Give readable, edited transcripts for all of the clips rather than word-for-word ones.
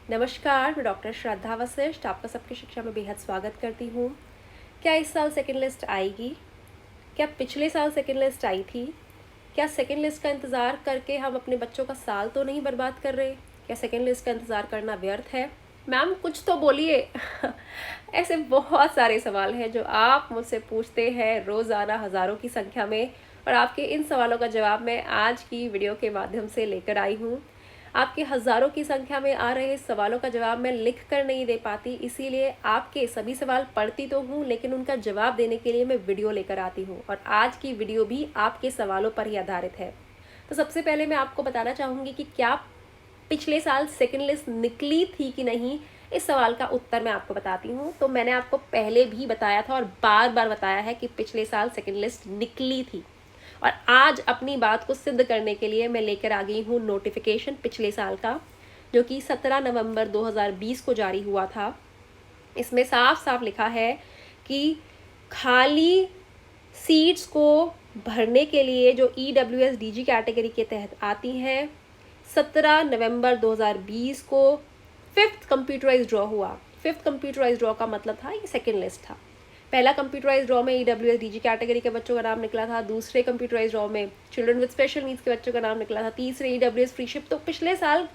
नमस्कार, मैं डॉक्टर श्रद्धा वशिष्ठ आपका सबकी शिक्षा में बेहद स्वागत करती हूँ। क्या इस साल सेकंड लिस्ट आएगी? क्या पिछले साल सेकंड लिस्ट आई थी? क्या सेकंड लिस्ट का इंतज़ार करके हम अपने बच्चों का साल तो नहीं बर्बाद कर रहे? क्या सेकंड लिस्ट का इंतज़ार करना व्यर्थ है? मैम कुछ तो बोलिए। ऐसे बहुत सारे सवाल हैं जो आप मुझसे पूछते हैं रोज़ाना हज़ारों की संख्या में, और आपके इन सवालों का जवाब मैं आज की वीडियो के माध्यम से लेकर आई हूँ। आपके हज़ारों की संख्या में आ रहे सवालों का जवाब मैं लिख कर नहीं दे पाती, इसीलिए आपके सभी सवाल पढ़ती तो हूँ, लेकिन उनका जवाब देने के लिए मैं वीडियो लेकर आती हूँ, और आज की वीडियो भी आपके सवालों पर ही आधारित है। तो सबसे पहले मैं आपको बताना चाहूँगी कि क्या पिछले साल सेकंड लिस्ट निकली थी कि नहीं। इस सवाल का उत्तर मैं आपको बताती हूँ। तो मैंने आपको पहले भी बताया था और बार बार बताया है कि पिछले साल सेकंड लिस्ट निकली थी, और आज अपनी बात को सिद्ध करने के लिए मैं लेकर आ गई हूँ नोटिफिकेशन पिछले साल का, जो कि 17 नवंबर 2020 को जारी हुआ था। इसमें साफ साफ लिखा है कि खाली सीट्स को भरने के लिए जो EWS DG कैटेगरी के तहत आती हैं, 17 नवंबर 2020 को फिफ्थ कंप्यूटराइज ड्रॉ हुआ। फिफ्थ कंप्यूटराइज ड्रॉ का मतलब था ये सेकेंड लिस्ट था। पहला कंप्यूटराइज ड्रॉ में EWS DG कैटेगरी के बच्चों का नाम निकला था, दूसरे कंप्यूटराइज ड्रॉ में चिल्ड्रन विद स्पेशल नीड्स के बच्चों का नाम निकला था, तीसरे EWS फ्रीशिप। तो पिछले साल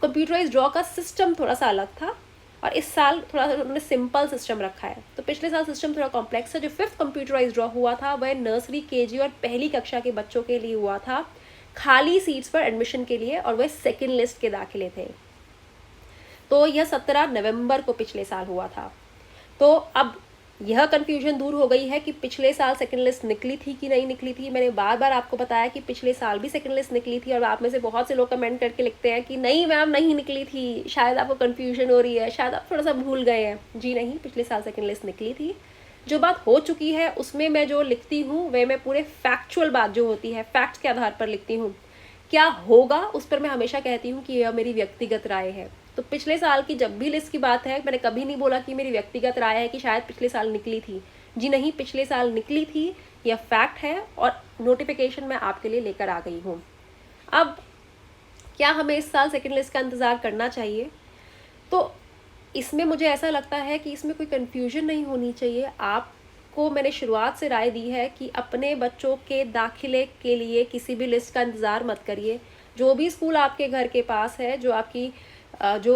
कंप्यूटराइज ड्रॉ का सिस्टम थोड़ा सा अलग था, और इस साल थोड़ा सा उन्होंने सिंपल सिस्टम रखा है। तो पिछले साल सिस्टम थोड़ा कॉम्प्लेक्स है। जो फिफ्थ कंप्यूटराइज ड्रॉ हुआ था वह नर्सरी, KG और पहली कक्षा के बच्चों के लिए हुआ था, खाली सीट्स पर एडमिशन के लिए, और वह सेकेंड लिस्ट के दाखिले थे। तो यह 17 नवंबर को पिछले साल हुआ था। तो अब यह कन्फ्यूजन दूर हो गई है कि पिछले साल सेकंड लिस्ट निकली थी कि नहीं निकली थी। मैंने बार बार आपको बताया कि पिछले साल भी सेकंड लिस्ट निकली थी, और आप में से बहुत से लोग कमेंट करके लिखते हैं कि नहीं मैम नहीं निकली थी, शायद आपको कन्फ्यूजन हो रही है, शायद आप थोड़ा सा भूल गए हैं। जी नहीं, पिछले साल सेकंड लिस्ट निकली थी। जो बात हो चुकी है उसमें मैं जो लिखती हूँ वह मैं पूरे फैक्चुअल बात जो होती है, फैक्ट्स के आधार पर लिखती हूँ। क्या होगा उस पर मैं हमेशा कहती हूँ कि यह मेरी व्यक्तिगत राय है। तो पिछले साल की जब भी लिस्ट की बात है, मैंने कभी नहीं बोला कि मेरी व्यक्तिगत राय है कि शायद पिछले साल निकली थी। जी नहीं, पिछले साल निकली थी, यह फैक्ट है, और नोटिफिकेशन मैं आपके लिए लेकर आ गई हूँ। अब क्या हमें इस साल सेकेंड लिस्ट का इंतज़ार करना चाहिए? तो इसमें मुझे ऐसा लगता है कि इसमें कोई कन्फ्यूजन नहीं होनी चाहिए। आपको मैंने शुरुआत से राय दी है कि अपने बच्चों के दाखिले के लिए किसी भी लिस्ट का इंतज़ार मत करिए। जो भी स्कूल आपके घर के पास है, जो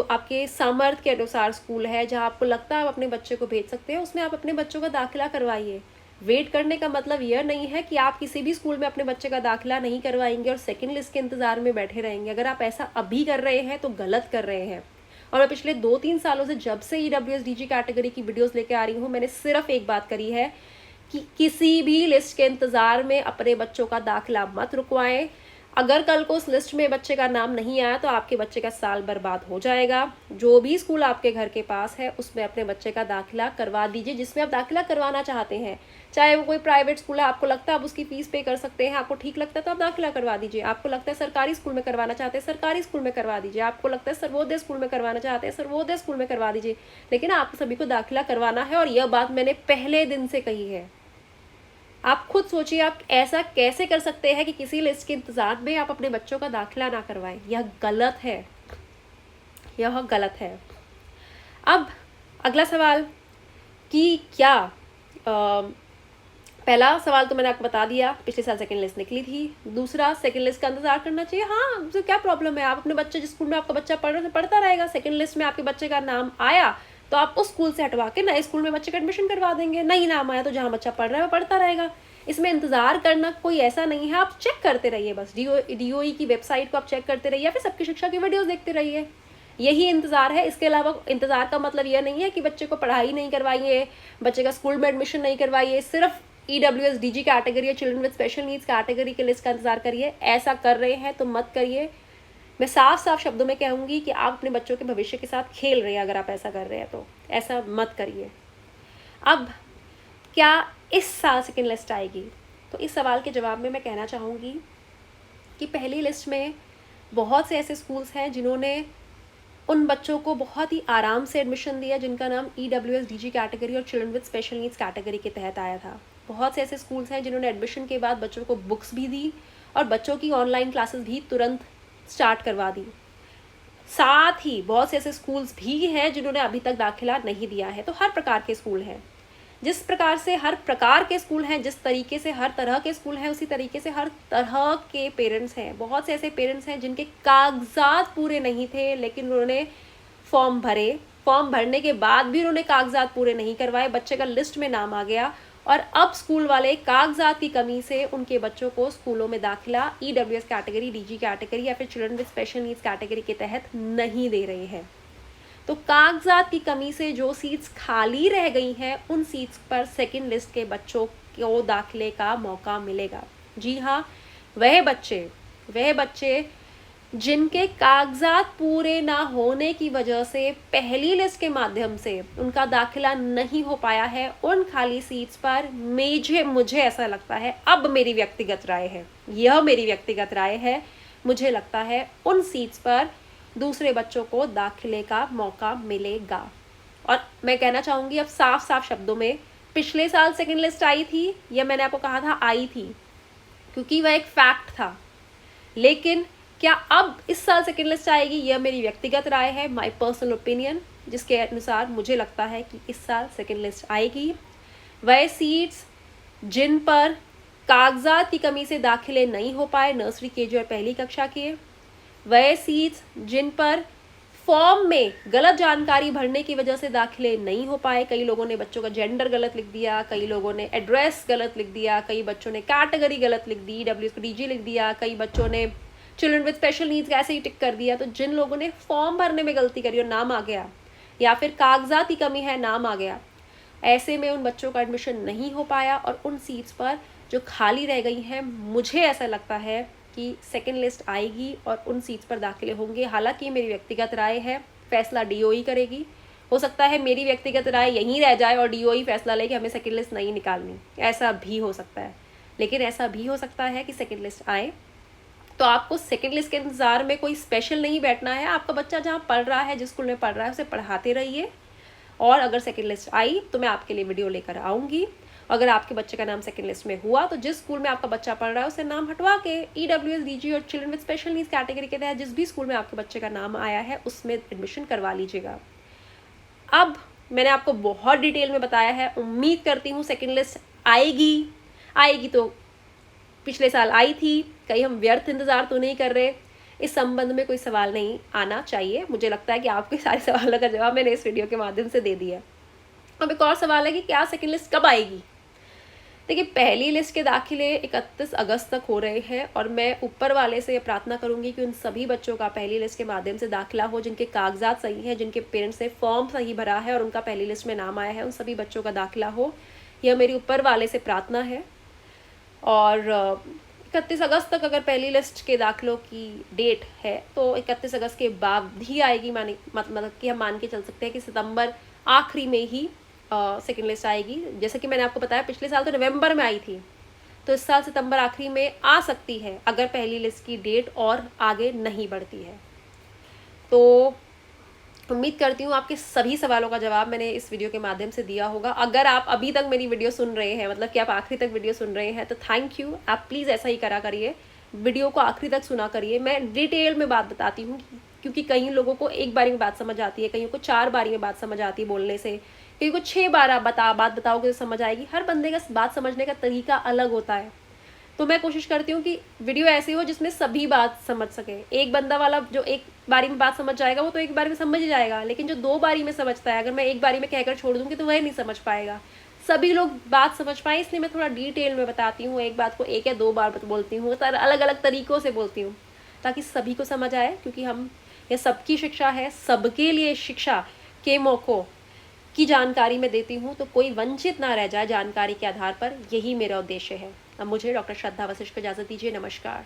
आपके सामर्थ्य के अनुसार स्कूल है, जहाँ आपको लगता है आप अपने बच्चे को भेज सकते हैं, उसमें आप अपने बच्चों का दाखिला करवाइए। वेट करने का मतलब यह नहीं है कि आप किसी भी स्कूल में अपने बच्चे का दाखिला नहीं करवाएंगे और सेकंड लिस्ट के इंतज़ार में बैठे रहेंगे। अगर आप ऐसा अभी कर रहे हैं तो गलत कर रहे हैं। और मैं पिछले 2-3 सालों से जब से EWS DG कैटेगरी की वीडियोस लेके आ रही हूँ, मैंने सिर्फ एक बात करी है कि किसी भी लिस्ट के इंतज़ार में अपने बच्चों का दाखिला मत रुकवाएं। अगर कल को उस लिस्ट में बच्चे का नाम नहीं आया तो आपके बच्चे का साल बर्बाद हो जाएगा। जो भी स्कूल आपके घर के पास है उसमें अपने बच्चे का दाखिला करवा दीजिए, जिसमें आप दाखिला करवाना चाहते हैं। चाहे वो कोई प्राइवेट स्कूल है, आपको लगता है आप उसकी फीस पे कर सकते हैं, आपको ठीक लगता है तो आप दाखिला करवा दीजिए। आपको लगता है सरकारी स्कूल में करवाना चाहते हैं, सरकारी स्कूल में करवा दीजिए। आपको लगता है सर्वोदय स्कूल में करवाना चाहते हैं, सर्वोदय स्कूल में करवा दीजिए। लेकिन आप सभी को दाखिला करवाना है, और यह बात मैंने पहले दिन से कही है। आप खुद सोचिए, आप ऐसा कैसे कर सकते हैं कि किसी लिस्ट के इंतजार में आप अपने बच्चों का दाखिला ना करवाएं। यह गलत है, यह गलत है। अब अगला सवाल कि क्या पहला सवाल तो मैंने आपको बता दिया, पिछले साल सेकंड लिस्ट निकली थी। दूसरा, सेकंड लिस्ट का इंतजार करना चाहिए। हाँ, उससे क्या प्रॉब्लम है? आप अपने बच्चे जिस स्कूल में आपका बच्चा पढ़ रहा है पढ़ता रहेगा। सेकंड लिस्ट में आपके बच्चे का नाम आया तो आप उस स्कूल से हटवा के नए स्कूल में बच्चे का एडमिशन करवा देंगे। नहीं नाम आया तो जहाँ बच्चा पढ़ रहा है वो पढ़ता रहेगा। इसमें इंतजार करना कोई ऐसा नहीं है। आप चेक करते रहिए, बस DOE की वेबसाइट को आप चेक करते रहिए, या फिर सबकी शिक्षा की वीडियोस देखते रहिए। यही इंतजार है। इसके अलावा इंतजार का मतलब यह नहीं है कि बच्चे को पढ़ाई नहीं करवाइए, बच्चे का स्कूल में एडमिशन नहीं करवाइए, सिर्फ EWS DG कैटेगरी या children with special needs category के लिस्ट का इंतजार करिए। ऐसा कर रहे हैं तो मत करिए। मैं साफ साफ शब्दों में कहूँगी कि आप अपने बच्चों के भविष्य के साथ खेल रहे हैं। अगर आप ऐसा कर रहे हैं तो ऐसा मत करिए। अब क्या इस साल सेकेंड लिस्ट आएगी? तो इस सवाल के जवाब में मैं कहना चाहूँगी कि पहली लिस्ट में बहुत से ऐसे स्कूल्स हैं जिन्होंने उन बच्चों को बहुत ही आराम से एडमिशन दिया जिनका नाम EWS DG कैटेगरी और children with special needs category के तहत आया था। बहुत से ऐसे स्कूल्स हैं जिन्होंने एडमिशन के बाद बच्चों को बुक्स भी दी और बच्चों की ऑनलाइन क्लासेस भी तुरंत स्टार्ट करवा दी। साथ ही बहुत से ऐसे स्कूल्स भी हैं जिन्होंने अभी तक दाखिला नहीं दिया है। तो हर प्रकार के स्कूल हैं, जिस प्रकार से हर प्रकार के स्कूल हैं, जिस तरीके से हर तरह के स्कूल हैं, उसी तरीके से हर तरह के पेरेंट्स हैं। बहुत से ऐसे पेरेंट्स हैं जिनके कागजात पूरे नहीं थे, लेकिन उन्होंने फॉर्म भरे, फॉर्म भरने के बाद भी उन्होंने कागजात पूरे नहीं करवाए, बच्चे का लिस्ट में नाम आ गया और अब स्कूल वाले कागजात की कमी से उनके बच्चों को स्कूलों में दाखिला EWS कैटेगरी, DG कैटेगरी या फिर children with special needs category के तहत नहीं दे रहे हैं। तो कागजात की कमी से जो सीट्स खाली रह गई हैं, उन सीट्स पर सेकंड लिस्ट के बच्चों को दाखिले का मौका मिलेगा। जी हाँ, वह बच्चे जिनके कागजात पूरे ना होने की वजह से पहली लिस्ट के माध्यम से उनका दाखिला नहीं हो पाया है, उन खाली सीट्स पर मुझे ऐसा लगता है, अब मेरी व्यक्तिगत राय है, यह मेरी व्यक्तिगत राय है, मुझे लगता है उन सीट्स पर दूसरे बच्चों को दाखिले का मौका मिलेगा। और मैं कहना चाहूँगी अब साफ साफ शब्दों में, पिछले साल सेकंड लिस्ट आई थी, या मैंने आपको कहा था आई थी, क्योंकि वह एक फैक्ट था। लेकिन क्या अब इस साल सेकंड लिस्ट आएगी, यह मेरी व्यक्तिगत राय है, माय पर्सनल ओपिनियन, जिसके अनुसार मुझे लगता है कि इस साल सेकंड लिस्ट आएगी। वह सीट्स जिन पर कागजात की कमी से दाखिले नहीं हो पाए, नर्सरी, केजी और पहली कक्षा के, वह सीट्स जिन पर फॉर्म में गलत जानकारी भरने की वजह से दाखिले नहीं हो पाए, कई लोगों ने बच्चों का जेंडर गलत लिख दिया, कई लोगों ने एड्रेस गलत लिख दिया, कई बच्चों ने कैटेगरी गलत लिख दी, EWS को DG लिख दिया, कई बच्चों ने चिल्ड्रन विद स्पेशल नीड्स ऐसे ही टिक कर दिया। तो जिन लोगों ने फॉर्म भरने में गलती करी और नाम आ गया, या फिर कागजात की कमी है, नाम आ गया, ऐसे में उन बच्चों का एडमिशन नहीं हो पाया और उन सीट्स पर जो खाली रह गई हैं, मुझे ऐसा लगता है कि सेकंड लिस्ट आएगी और उन सीट्स पर दाखिले होंगे। हालांकि मेरी व्यक्तिगत राय है, फैसला DOE करेगी। हो सकता है मेरी व्यक्तिगत राय यहीं रह जाए और DOE फैसला ले कि हमें सेकंड लिस्ट नहीं निकालनी, ऐसा भी हो सकता है। लेकिन ऐसा भी हो सकता है कि सेकंड लिस्ट आए, तो आपको सेकंड लिस्ट के इंतज़ार में कोई स्पेशल नहीं बैठना है। आपका बच्चा जहाँ पढ़ रहा है, जिस स्कूल में पढ़ रहा है, उसे पढ़ाते रहिए, और अगर सेकंड लिस्ट आई तो मैं आपके लिए वीडियो लेकर आऊँगी। अगर आपके बच्चे का नाम सेकंड लिस्ट में हुआ तो जिस स्कूल में आपका बच्चा पढ़ रहा है उसे नाम हटवा के EWS, DG और children with special needs category के तहत जिस भी स्कूल में आपके बच्चे का नाम आया है उसमें एडमिशन करवा लीजिएगा। अब मैंने आपको बहुत डिटेल में बताया है, उम्मीद करती हूँ सेकंड लिस्ट आएगी तो पिछले साल आई थी, कहीं हम व्यर्थ इंतज़ार तो नहीं कर रहे। इस संबंध में कोई सवाल नहीं आना चाहिए। मुझे लगता है कि आपके सारे सवालों का जवाब मैंने इस वीडियो के माध्यम से दे दिया। अब एक और सवाल है कि क्या सेकंड लिस्ट कब आएगी। देखिए, पहली लिस्ट के दाखिले 31 अगस्त तक हो रहे हैं और मैं ऊपर वाले से प्रार्थना करूंगी कि उन सभी बच्चों का पहली लिस्ट के माध्यम से दाखिला हो जिनके कागजात सही हैं, जिनके पेरेंट्स ने फॉर्म सही भरा है और उनका पहली लिस्ट में नाम आया है, उन सभी बच्चों का दाखिला हो। यह मेरी ऊपर वाले से प्रार्थना है। और 31 अगस्त तक अगर पहली लिस्ट के दाखिलों की डेट है तो 31 अगस्त के बाद ही आएगी, मतलब कि हम मान के चल सकते हैं कि सितंबर आखिरी में ही सेकेंड लिस्ट आएगी। जैसे कि मैंने आपको बताया, पिछले साल तो नवंबर में आई थी, तो इस साल सितंबर आखिरी में आ सकती है अगर पहली लिस्ट की डेट और आगे नहीं बढ़ती है। तो उम्मीद करती हूँ आपके सभी सवालों का जवाब मैंने इस वीडियो के माध्यम से दिया होगा। अगर आप अभी तक मेरी वीडियो सुन रहे हैं, मतलब कि आप आखिरी तक वीडियो सुन रहे हैं, तो थैंक यू। आप प्लीज़ ऐसा ही करा करिए, वीडियो को आखिरी तक सुना करिए। मैं डिटेल में बात बताती हूँ, क्योंकि कई लोगों को एक बारी में बात समझ आती है, कईयों को 4 बारी में बात समझ आती है बोलने से, कहीं को 6 बार बात बताओगे तो समझ आएगी। हर बंदे का बात समझने का तरीका अलग होता है। तो मैं कोशिश करती हूँ कि वीडियो ऐसी हो जिसमें सभी बात समझ सके। एक बंदा वाला जो एक बारी में बात समझ जाएगा वो तो एक बारी में समझ ही जाएगा, लेकिन जो 2 बारी में समझता है, अगर मैं एक बारी में कहकर छोड़ दूँगी तो वह नहीं समझ पाएगा। सभी लोग बात समझ पाए, इसलिए मैं थोड़ा डिटेल में बताती हूँ। एक बात को 1 या 2 बार बोलती हूँ, अलग अलग तरीक़ों से बोलती हूँ ताकि सभी को समझ आए, क्योंकि यह सबकी शिक्षा है, सबके लिए शिक्षा के मौक़ों की जानकारी मैं देती हूँ, तो कोई वंचित ना रह जाए जानकारी के आधार पर, यही मेरा उद्देश्य है। अब मुझे डॉक्टर श्रद्धा वशिष्ठ को इजाज़त दीजिए। नमस्कार।